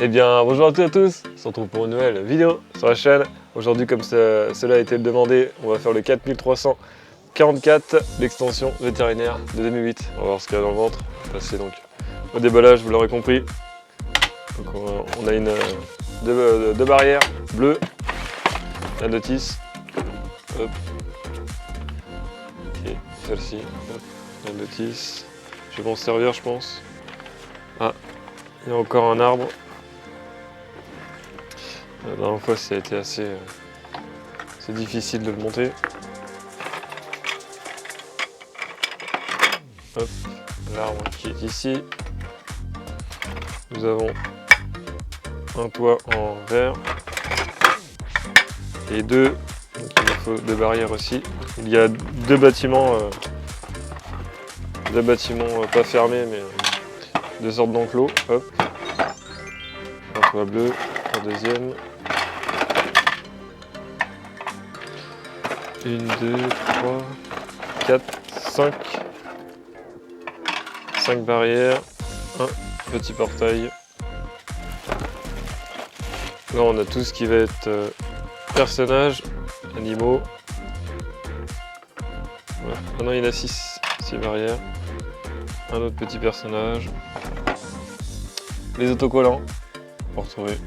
Eh bien, bonjour à toutes et à tous, on se retrouve pour une nouvelle vidéo sur la chaîne. Aujourd'hui, comme cela a été demandé, on va faire le 4344, l'extension vétérinaire de 2008. On va voir ce qu'il y a dans le ventre. On va passer donc au déballage, vous l'aurez compris. Donc on a deux barrières bleues, la notice, hop, et celle-ci, hop, la notice. Je vais m'en servir, je pense. Ah, il y a encore un arbre. La dernière fois, ça a été assez difficile de le monter. Hop, l'arbre qui est ici. Nous avons un toit en verre et donc il nous faut deux barrières aussi. Il y a deux bâtiments pas fermés, mais deux sortes d'enclos. Hop, un toit bleu, un deuxième. 1, 2, 3, 4, 5. 5 barrières, un petit portail. Là on a tout ce qui va être personnages, animaux. Voilà. Maintenant il y en a 6 barrières. Un autre petit personnage. Les autocollants, pour retrouver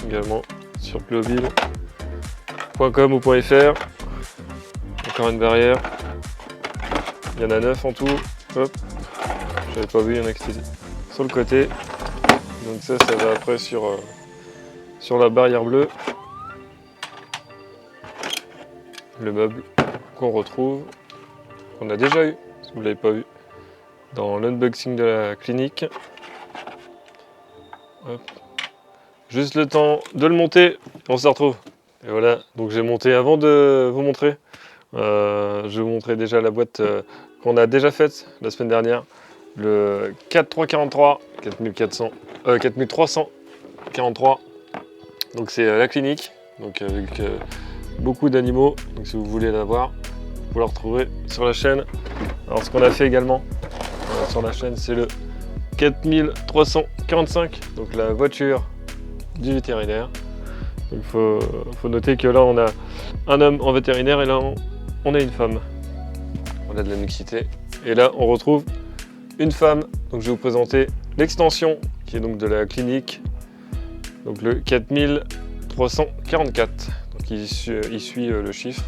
également sur globile.com ou .fr. Encore une barrière. Il y en a 9 en tout. Hop. J'avais pas vu, il y en a qui étaient sur le côté. Donc ça va après sur la barrière bleue. Le meuble qu'on retrouve, qu'on a déjà eu, si vous ne l'avez pas vu, dans l'unboxing de la clinique. Hop. Juste le temps de le monter, on se retrouve. Et voilà, donc j'ai monté avant de vous montrer. Je vais vous montrer déjà la boîte qu'on a déjà faite la semaine dernière. Le 4343. Donc c'est la clinique, donc avec beaucoup d'animaux. Donc si vous voulez la voir, vous la retrouverez sur la chaîne. Alors ce qu'on a fait également sur la chaîne, c'est le 4345, donc la voiture du vétérinaire. Il faut noter que là on a un homme en vétérinaire et là on a une femme. On a de la mixité. Et là on retrouve une femme. Donc je vais vous présenter l'extension qui est donc de la clinique. Donc le 4344. Donc il suit le chiffre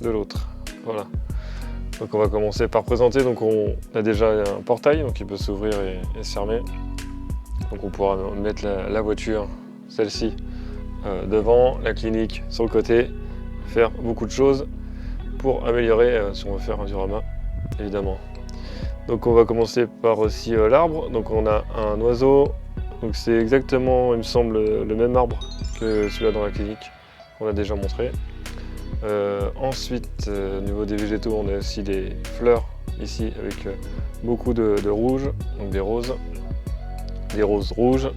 de l'autre. Voilà. Donc on va commencer par présenter. Donc on a déjà un portail donc il peut s'ouvrir et se fermer. Donc on pourra mettre la voiture, celle-ci, devant, la clinique sur le côté, faire beaucoup de choses pour améliorer si on veut faire un diorama évidemment. Donc on va commencer par aussi l'arbre. Donc on a un oiseau, donc c'est exactement il me semble le même arbre que celui-là dans la clinique qu'on a déjà montré. Ensuite au niveau des végétaux on a aussi des fleurs ici avec beaucoup de rouge, donc des roses rouges.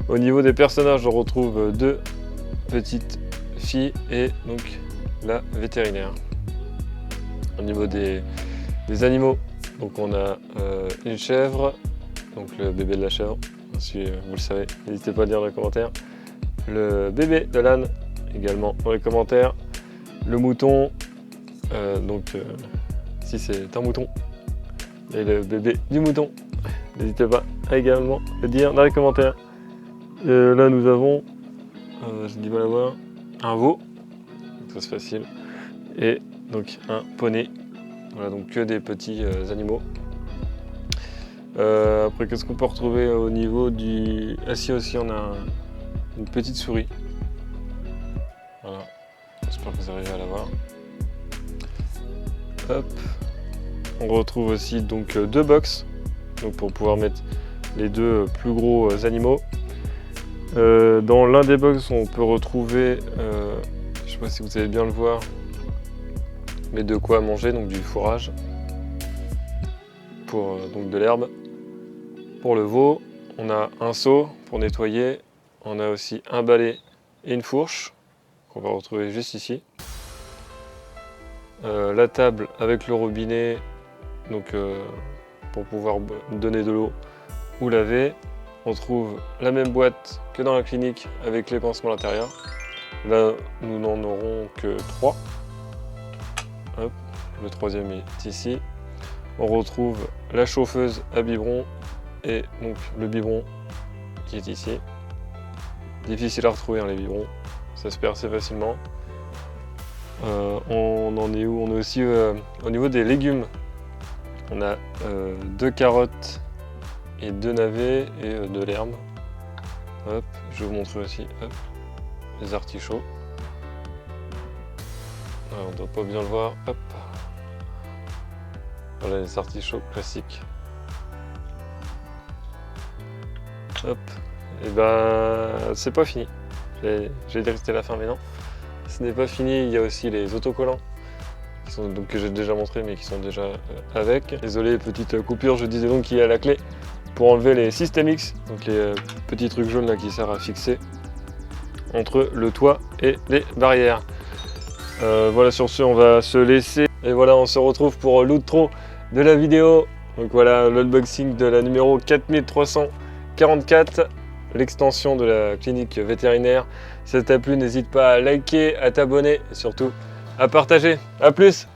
Au niveau des personnages on retrouve deux petites filles et donc la vétérinaire. Au niveau des animaux, donc on a une chèvre, donc le bébé de la chèvre, si vous le savez, n'hésitez pas à dire dans les commentaires. Le bébé de l'âne, également dans les commentaires. Le mouton, si c'est un mouton, et le bébé du mouton, n'hésitez pas à également le dire dans les commentaires. Là nous avons, j'ai du mal à voir, un veau, donc ça c'est facile, et donc un poney. Voilà, donc que des petits animaux. Après, qu'est-ce qu'on peut retrouver au niveau du... Ah si, aussi on a une petite souris. Voilà, j'espère que vous arrivez à la voir. Hop. On retrouve aussi donc deux box, donc pour pouvoir mettre les deux plus gros animaux. Dans l'un des box, on peut retrouver, je sais pas si vous allez bien le voir, mais de quoi manger, donc du fourrage pour donc de l'herbe. Pour le veau, on a un seau pour nettoyer, on a aussi un balai et une fourche qu'on va retrouver juste ici. La table avec le robinet, donc pour pouvoir donner de l'eau ou laver. on trouve la même boîte que dans la clinique avec les pansements à l'intérieur. Là, nous n'en aurons que 3. Hop, le troisième est ici. On retrouve la chauffeuse à biberon et donc le biberon qui est ici. Difficile à retrouver, hein, les biberons, ça se perd assez facilement. On en est où? On est aussi au niveau des légumes. On a 2 carottes et 2 navets et de l'herbe. Hop, je vais vous montrer aussi les artichauts. Alors, on ne doit pas bien le voir. Hop. Voilà les artichauts classiques. Hop. Et ben, c'est pas fini. J'ai dit que c'était la fin, mais non. Ce n'est pas fini. Il y a aussi les autocollants qui sont, donc, que j'ai déjà montré, mais qui sont déjà avec. Désolé, petite coupure. Je disais donc qu'il y a la clé pour enlever les Systemix, donc les petits trucs jaunes là qui servent à fixer entre le toit et les barrières. Voilà, sur ce, on va se laisser. Et voilà, on se retrouve pour l'outro de la vidéo. Donc voilà, l'unboxing de la numéro 4344, l'extension de la clinique vétérinaire. Si ça t'a plu, n'hésite pas à liker, à t'abonner et surtout à partager. A plus!